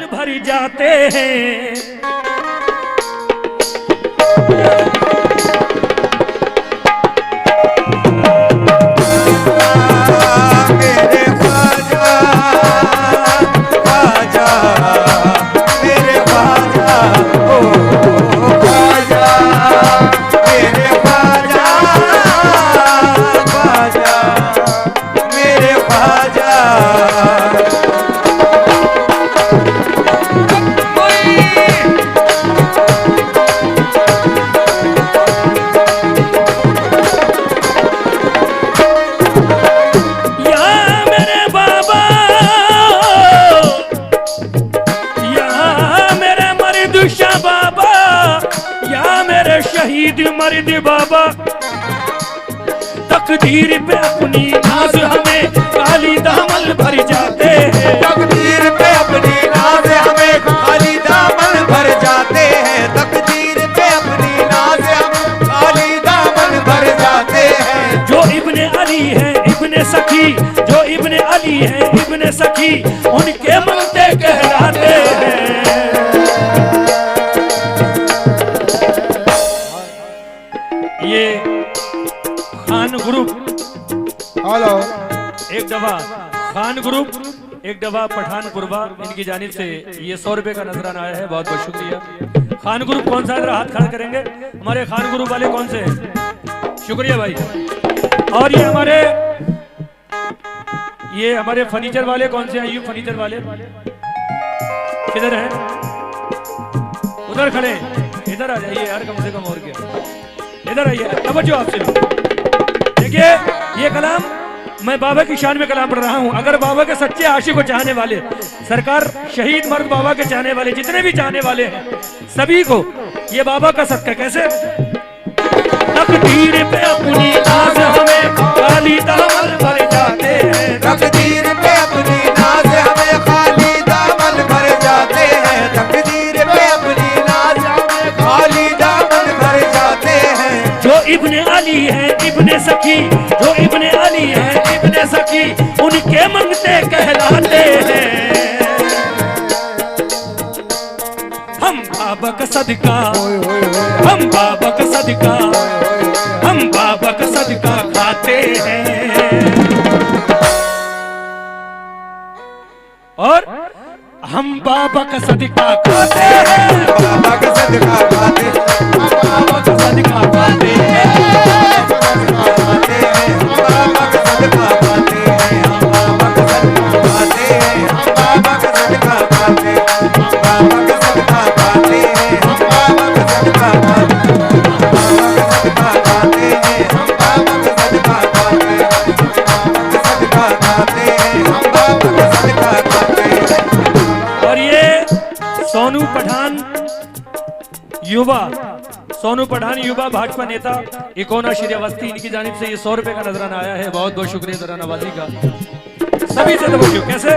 दामन भर जाते हैं। शहीद मर्द बाबा, तकदीर पे अपनी नाज हमें काली दामन भर जाते हैं। तकदीर पे अपनी नाज हमें काली दामन भर जाते हैं। तकदीर पे अपनी नाज हमें काली दामन भर जाते हैं। जो इब्ने अली है इब्ने सखी, जो इब्ने अली है इब्ने सखी, उनके मंगते कहलाते हैं। ये खान ग्रुप, हेलो, एक दवा खान ग्रुप, एक दवा पठानपुरवा, इनकी जानिब से ये 100 रुपए का नजराना आया है। बहुत बहुत शुक्रिया। खान ग्रुप कौन सा, हाथ खड़ा करेंगे? हमारे खान ग्रुप वाले कौन से हैं? शुक्रिया भाई। और ये हमारे फर्नीचर वाले कौन से हैं? यू फर्नीचर वाले किधर हैं? उधर खड़े, इधर आ जाइए यार, कम से कम। और क्या, इधर आइए, तवज्जो आपसे। देखिए ये कलाम मैं बाबा की शान में कलाम पढ़ रहा हूं। अगर बाबा के सच्चे आशिक को चाहने वाले, सरकार शहीद मर्द बाबा के चाहने वाले, जितने भी चाहने वाले हैं, सभी को ये बाबा का सदका। कैसे? तकदीर पे अपनी नाज हमें काली दामन भर जाते हैं। तकदीर पे अपनी नाज हमें काली दामन भर जाते हैं। तकदीर पे अपनी नाज हमें काली दामन भर जाते हैं। जो इब्ने अली है इब्ने सखी, जो इब्ने अली है इब्ने सखी, उनके मंगते कहलाते हैं। हम बाबा का सदका, हम बाबा का सदका, हम बाबा का सदका खाते हैं। और हम बाबा का सदका खाते हैं। बाबा का सदका खाते हैं। बाबा का सदका खाते हैं। बाबा का सदका खाते हैं। बाबा का सदका खाते हैं। बाबा का सदका खाते हैं। बाबा का सदका खाते हैं। बाबा का सदका खाते हैं। बाबा का सदका खाते हैं। बाबा का सदका खाते हैं। बाबा का सदका खाते हैं। बाबा का सदका खाते हैं। और ये सोनू पठान युवा, सोनू पठान युवा भाजपा नेता इकोना श्रीवास्ती, इनकी जानिब से ये 100 रुपए का नजराना आया है। बहुत बहुत शुक्रिया नजरानाबाजी का। सभी से तवज्जो। कैसे?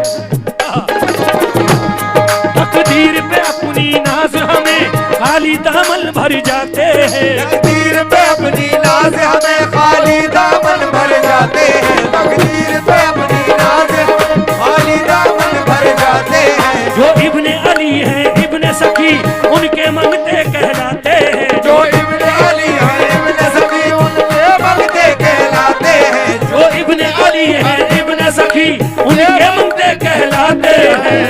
तकदीर पे अपनी नाज हमें खाली दामन भर जाते हैं। तकदीर पे अपनी नाज हमें खाली दामन भर जाते हैं। तकदीर पे अपनी नाज हमें खाली दामन भर जाते हैं। जो इब्ने अली है इब्ने सखी, उनके मंगते कहलाते हैं। जो इब्ने अली है इब्ने सखी, उनके मंगते कहलाते हैं। जो इब्ने अली है इब्ने सखी, उनके मंगते कहलाते हैं।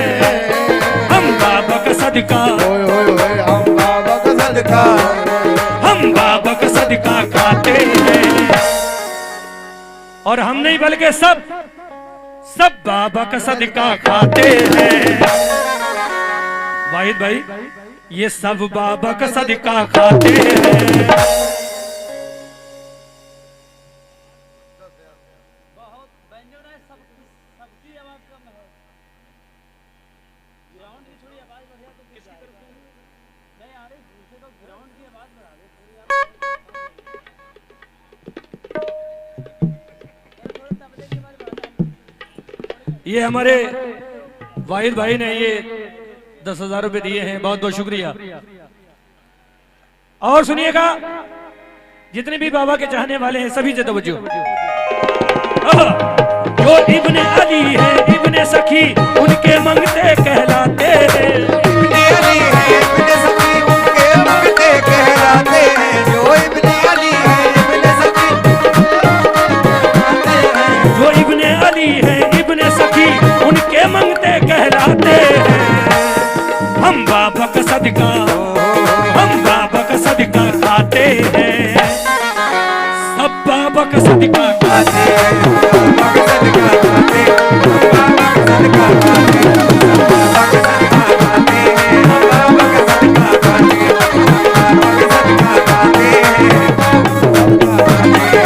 हम बाबा का सदका, हम बाबा का सदका, हम बाबा का सदका खाते हैं। और हम नहीं बल्कि सब बाबा का सदका खाते हैं। वाहिद भाई, ये सब बाबा का सदका खाते हैं। ये हमारे वाहिद भाई ने ये 10,000 रुपए दिए हैं। बहुत बहुत शुक्रिया। और सुनिएगा, जितने भी बाबा के चाहने वाले हैं सभी से तवज्जो। जो इब्ने अली है इब्ने सखी, उनके मंगते कहलाते हैं। का सदका खाते हैं, हम बाबा का सदका खाते हैं, हम बाबा का सदका खाते हैं, बाबा का सदका खाते हैं, हम बाबा का सदका खाते हैं, हम बाबा का सदका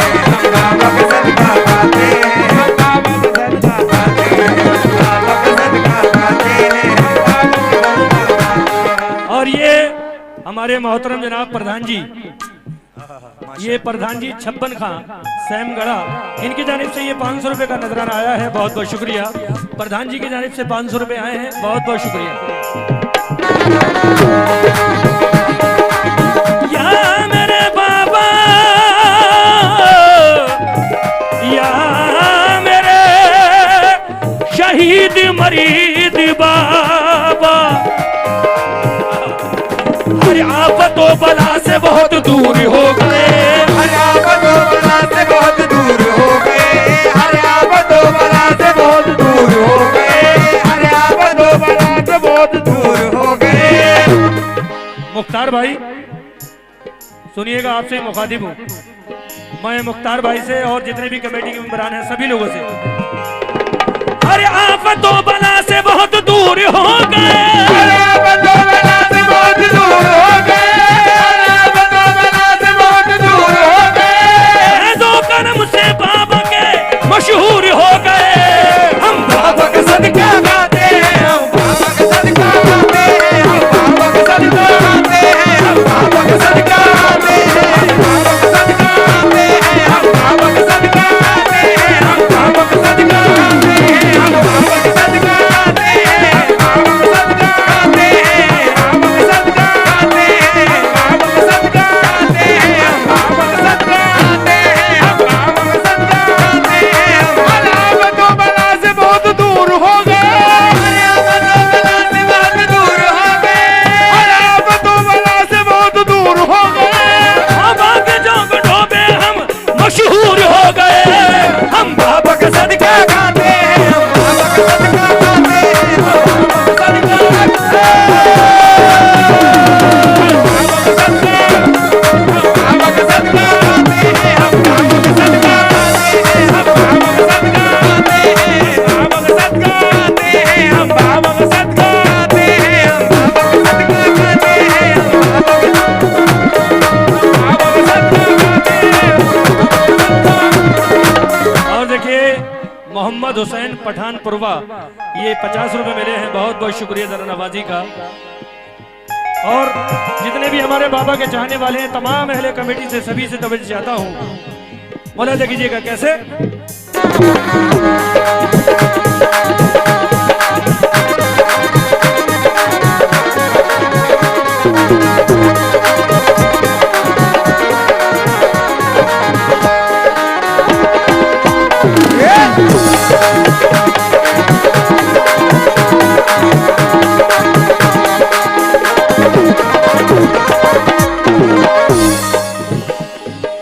खाते हैं, हम बाबा का सदका खाते हैं, हम बाबा का सदका खाते हैं, बाबा का सदका खाते हैं, और ये हमारे मोहतरम जनाब प्रधान जी, ये प्रधान जी 56 खां सैमगढ़ा, इनकी जानिब से ये 500 रुपए का नजराना आया है। बहुत बहुत शुक्रिया प्रधान जी की जानिब से 500 रुपए आए हैं। बहुत बहुत शुक्रिया। या मेरे बाबा, या मेरे शहीद मरीद बाबा, हर आफतों बला से बहुत दूर हो गए, हर आफतों बला से बहुत दूर हो गए, हर आफतों बला से बहुत दूर हो गए, हर आफतों बला से बहुत दूर हो गए। मुख्तार भाई सुनिएगा, आपसे मुखातिब हूँ मैं, मुख्तार भाई से और जितने भी कमेटी के मेंबरान हैं सभी लोगों से, हर आफतों बला से बहुत दूर हो गए, हर आफतों बला से बहुत दूर हो गए, हर आफतों बला से बहुत दूर हो गए। दो कर्म से बाबा के मशहूर हो गए, हम बाबा का सदका खाते हैं, हम बाबा का सदका खाते हैं, हम बाबा का सदका खाते हैं, हम बाबा का सदका खाते हैं, हम बाबा का सदका खाते हैं, हम बाबा का सदका खाते हैं, हम बाबा का सदका खाते हैं, हम बाबा का सदका खाते हैं, हम बाबा का सदका खाते हैं, बाबा का सदका खाते हैं, बाबा का सदका खाते हैं, हम बाबा का सदका खाते हैं, हम बाबा का सदका खाते हैं। हर आफतों बला से बहुत दूर हो गए, हर आफतों बला से बहुत दूर हो गए, हर आफतों बला से बहुत दूर हो गए। बाबा के जौगड़ों में हम मशहूर हो गए, हम बाबा का सदका खाते हैं, हम बाबा का सदका खाते हैं, हम बाबा का सदका खाते हैं, हम बाबा का सदका खाते हैं, हम बाबा का सदका खाते हैं, बाबा का सदका खाते हैं, हम बाबा का सदका खाते हैं, हम बाबा का सदका खाते हैं, हम बाबा का सदका खाते हैं। और देखिए मोहम्मद हुसैन पठानपुरवा, ये 50 रुपए मिले हैं। बहुत बहुत शुक्रिया जरा नवाजी का। और जितने भी हमारे बाबा के चाहने वाले हैं तमाम अहले कमेटी से सभी से तवज्जो चाहता हूँ, मुलाहिजा कीजिएगा कैसे।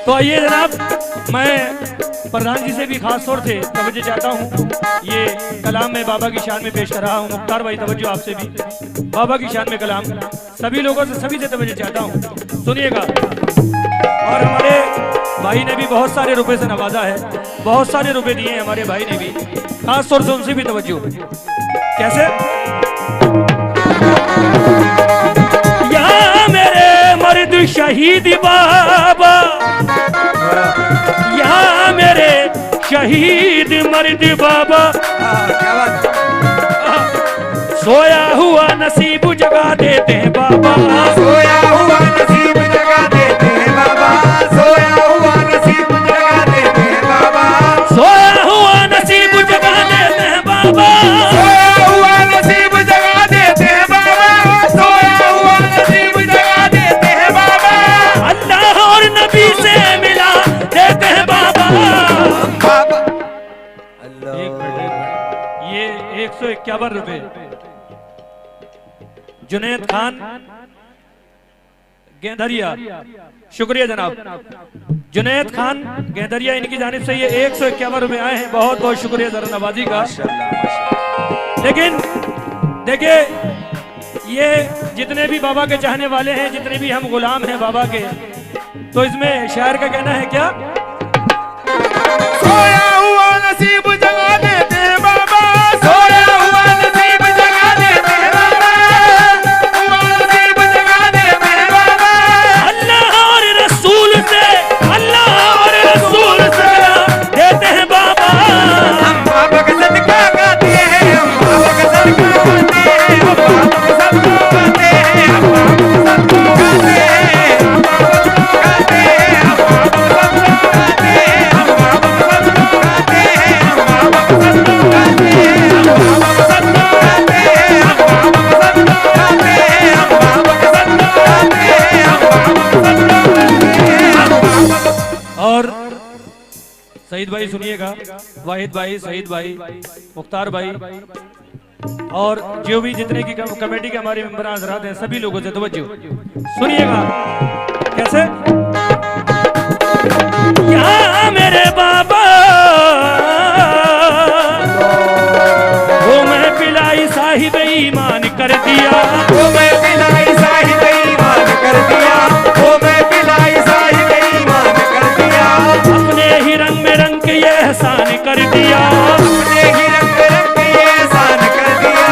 तो आइए जनाब, मैं प्रधान जी से भी खास तौर से तवज्जो चाहता हूँ। ये कलाम मैं बाबा की शान में पेश कर रहा हूँ। मुख्तार भाई तवज्जो आपसे भी, बाबा की शान में कलाम सभी लोगों से सभी से तवज्जो चाहता हूँ, सुनिएगा। और हमारे भाई ने भी बहुत सारे रुपए से नवाजा है, बहुत सारे रुपए दिए हैं हमारे भाई ने भी, खास तौर से उनसे भी तवज्जो। कैसे? या मेरे मर्द शहीद बाबा, या मेरे शहीद मर्द बाबा, क्या बात है? सोया हुआ नसीब जगा देते हैं बाबा, सोया हुआ नसीब जगा देते हैं बाबा, सोया हुआ नसीब जगा देते हैं बाबा, सोया हुआ नसीब जगा देते हैं बाबा, सोया हुआ नसीब जगा देते हैं बाबा, सोया हुआ नसीब जगा देते हैं बाबा, अल्लाह और नबी से मिला देते हैं बाबा। बाबा एक मिनट, ये 151 रुपए जुनैद खान गेंदरिया, शुक्रिया जनाब। जुनैद खान गेंदरिया, इनकी जानिब से ये 151 रुपए आए हैं। बहुत बहुत शुक्रिया जरा नवाजी का। लेकिन देखिए, ये जितने भी बाबा के चाहने वाले हैं, जितने भी हम गुलाम हैं बाबा के, तो इसमें शायर का कहना है क्या? सोया हुआ नसीब जगा देते हैं बाबा, सोया हुआ नसीब जगा देते हैं बाबा, हुआ नसीब जगा देते हैं बाबा। अल्लाह और रसूल से, अल्लाह और रसूल से देते हैं बाबा। हम बाबा का सदका गाते हैं, हम बाबा का सदका गाते हैं, हम बाबा का सदका गाते हैं, हम बाबा का सदका गाते हैं, हम बाबा का सदका गाते हैं, हम बाबा का सदका गाते हैं, हम बाबा का सदका गाते हैं, हम बाबा का सदका गाते हैं, हम बाबा का सदका गाते हैं, हम बाबा का सदका गाते हैं, हम बाबा का सदका गाते हैं, हम बाबा का। और शहीद भाई सुनिएगा, वाहिद भाई, शहीद भाई, मुख्तार भाई और जो भी जितने की कमेटी के हमारे मेंबर हजरात हैं, सभी लोगों से तवज्जो सुनिएगा। कैसे? यहाँ मेरे बाबा वो मैं पिलाई साहिब ईमान कर दिया, वो मैं पिलाई साहिब ईमान कर दिया, वो मैं पिलाई साहिब ईमान कर दिया, अपने ही रंग में रंग के ये एहसान कर दिया, अपने ही रंग में रंग के ये एहसान कर दिया,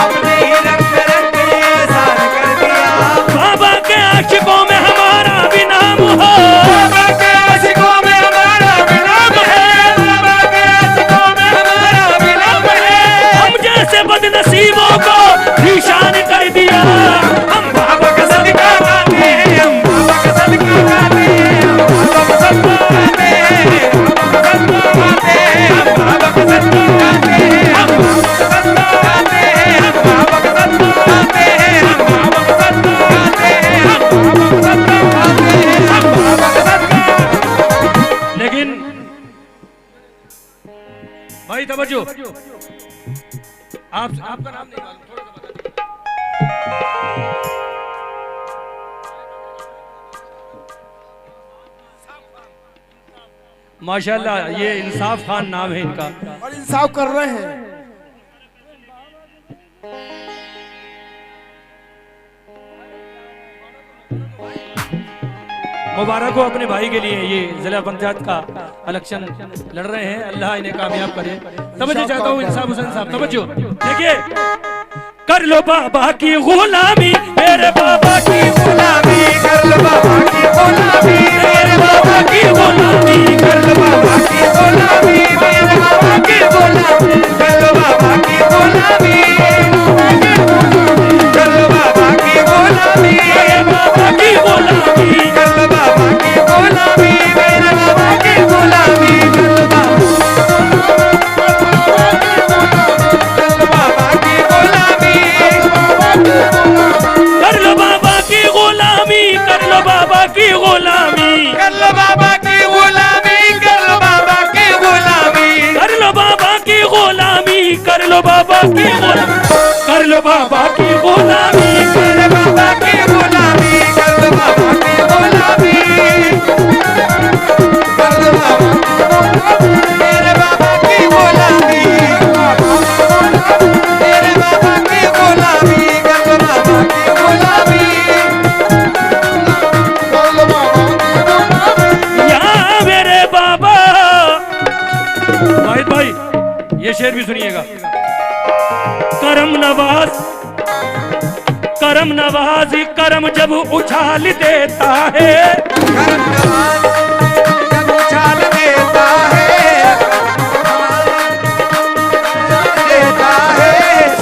अपने ही रंग में रंग के ये एहसान कर दिया। बाबा के आशिकों में हमारा भी नाम हो, बाबा के आशिकों में हमारा भी नाम है, बाबा के आशिकों में हमारा भी नाम है। हम जैसे बदनसीबों को निशान कर दिया। हम बाबा का सदका गाते हैं, हम बाबा का सदका गाते हैं, हम बाबा का सदका गाते हैं, हम बाबा का सदका गाते हैं, हम बाबा का सदका गाते हैं, हम बाबा का सदका गाते हैं, हम बाबा का सदका गाते हैं, हम बाबा का सदका गाते हैं, हम बाबा का सदका। लेकिन भाई तवज्जो, आपका नाम नहीं मालूम, थोड़ा सा बता दीजिए। माशाल्लाह, ये इंसाफ खान नाम है इनका और इंसाफ कर रहे हैं। मुबारक हो अपने भाई के लिए, ये जिला पंचायत का इलेक्शन लड़ रहे हैं, अल्लाह इन्हें कामयाब करे। तवज्जो चाहता हूँ इंसाफ हुसैन साहब, तवज्जो देखिए। कर लो बाबा की गुलामी, मेरे बाबा की गुलामी कर लो, बाबा की गुलामी, मेरे बाबा की गुलामी कर लो, बाबा की गुलामी, मेरे बाबा की गुलामी, कर लो बाबा की गुलामी, कर लो बाबा की गुलामी, मेरे बाबा की गुलामी कर लो बाबा की गुलामी, मेरे बाबा की गुलामी, कर लो बाबा की गुलामी, कर लो बाबा की गुलामी, कर लो बाबा की गुलामी, कर लो बाबा की गुलामी, कर लो बाबा की गुलामी, कर लो बाबा की गुलामी, कर लो बाबा की गुलामी, कर लो बाबा की गुलामी, मेरे बाबा की गुलामी, कर लो बाबा की गुलामी, कर लो बाबा मेरे बाबा की गुलामी, मेरे बाबा की गुलामी, कर लो बाबा की गुलामी, कर लो बाबा की गुलामी। यहाँ मेरे बाबा। वाहिद भाई ये शेर भी सुनिएगा। करम नवाज, करम नवाज, करम जब उछाल देता है, करम नवाज जब उछाल देता है, देता है,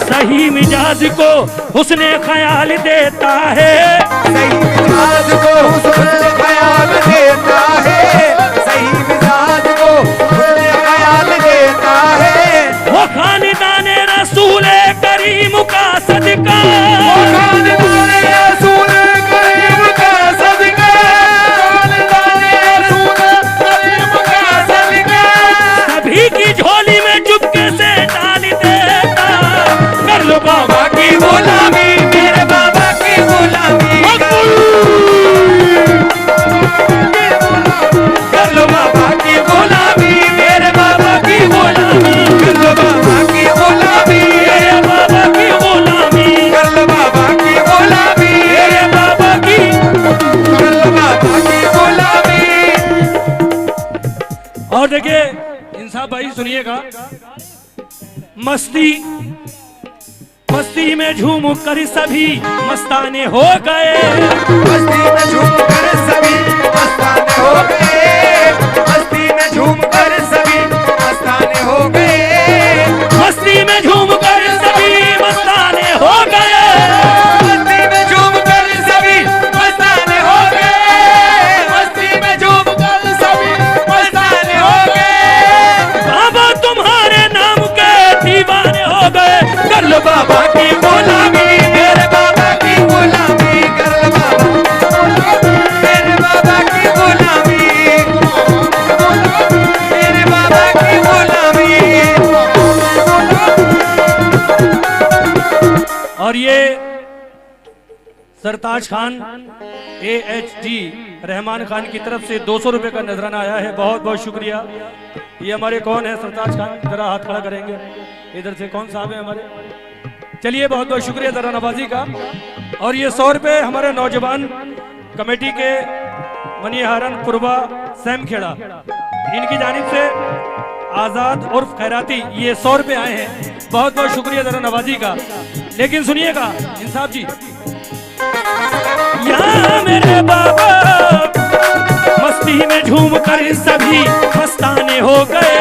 सही मिजाज को उसने ख्याल देता है, सही मिजाज को हुस्न ख्याल देता है, सही मिजाज को हुस्न ख्याल देता है, वो खानदान रसूल करीम का सदका, वो खानदान रसूल करीम का सदका, खानदान रसूल करीम का सदका, सभी की झोली में चुपके से डाल देता। कर लो बाबा बाबा की गुलामी, मेरे बाबा की गुलामी, सुनिएगा। मस्ती मस्ती में झूम कर सभी मस्ताने हो गए, मस्ती में झूम कर सभी मस्ताने हो गए, मस्ती में झूम कर सभी मस्ताने हो गए, मस्ती में झूम कर सभी मस्ताने हो गए, मस्ती में झूम कर सभी मस्ताने हो गए, मस्ती में झूम कर सभी मस्ताने हो गए। बाबा तुम्हारे नाम के दीवाने हो गए, कर लो बाबा की गुलामी, मेरे बाबा की गुलामी कर लो बाबा, मेरे बाबा की गुलामी, मेरे बाबा की गुलामी। और ये सरताज खान AHG रहमान खान की तरफ से 200 रुपए का नजराना आया है, बहुत बहुत शुक्रिया। ये हमारे कौन है सरताज खान, जरा हाथ खड़ा करेंगे, इधर से कौन साहब है हमारे। चलिए बहुत बहुत शुक्रिया जरा नवाजी का। और ये 100 रुपए हमारे नौजवान कमेटी के मनीहारन पुरबा सैम खेड़ा, इनकी जानिब से आजाद उर्फ खैराती, ये 100 रुपए आए हैं, बहुत बहुत शुक्रिया जरा नवाजी का। लेकिन सुनिएगा इंसाफ जी, यहाँ मेरे बाबा मस्ती में झूम कर सभी मस्ताने हो गए,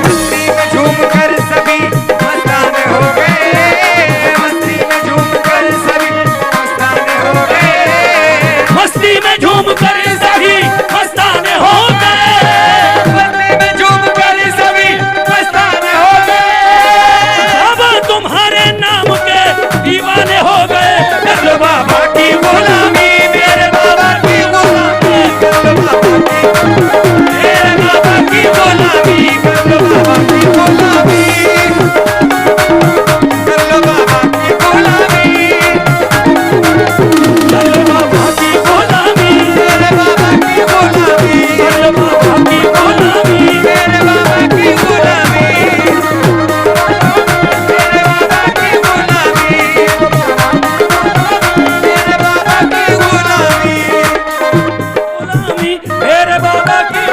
मस्ती में झूम कर सभी मस्ताने हो गए, मस्ती में झूम कर सभी मस्ताने हो गए, मस्ती में झूम कर सभी मस्ताने हो गए, मस्ती में झूम कर सभी मस्ताने हो गए। बाबा तुम्हारे नाम के दीवाने हो गए, कर लो बाबा की गुलामी, मेरे बाबा की गुलामी कर लो बाबा की, मेरे बाबा की गुलामी कर लो बाबा की गुलामी, कर लो बाबा की गुलामी, कर लो बाबा की गुलामी, मेरे बाबा की गुलामी, कर लो बाबा की गुलामी, मेरे बाबा की गुलामी, मेरे बाबा की गुलामी, मेरे बाबा की गुलामी। गुलामी मेरे बाबा की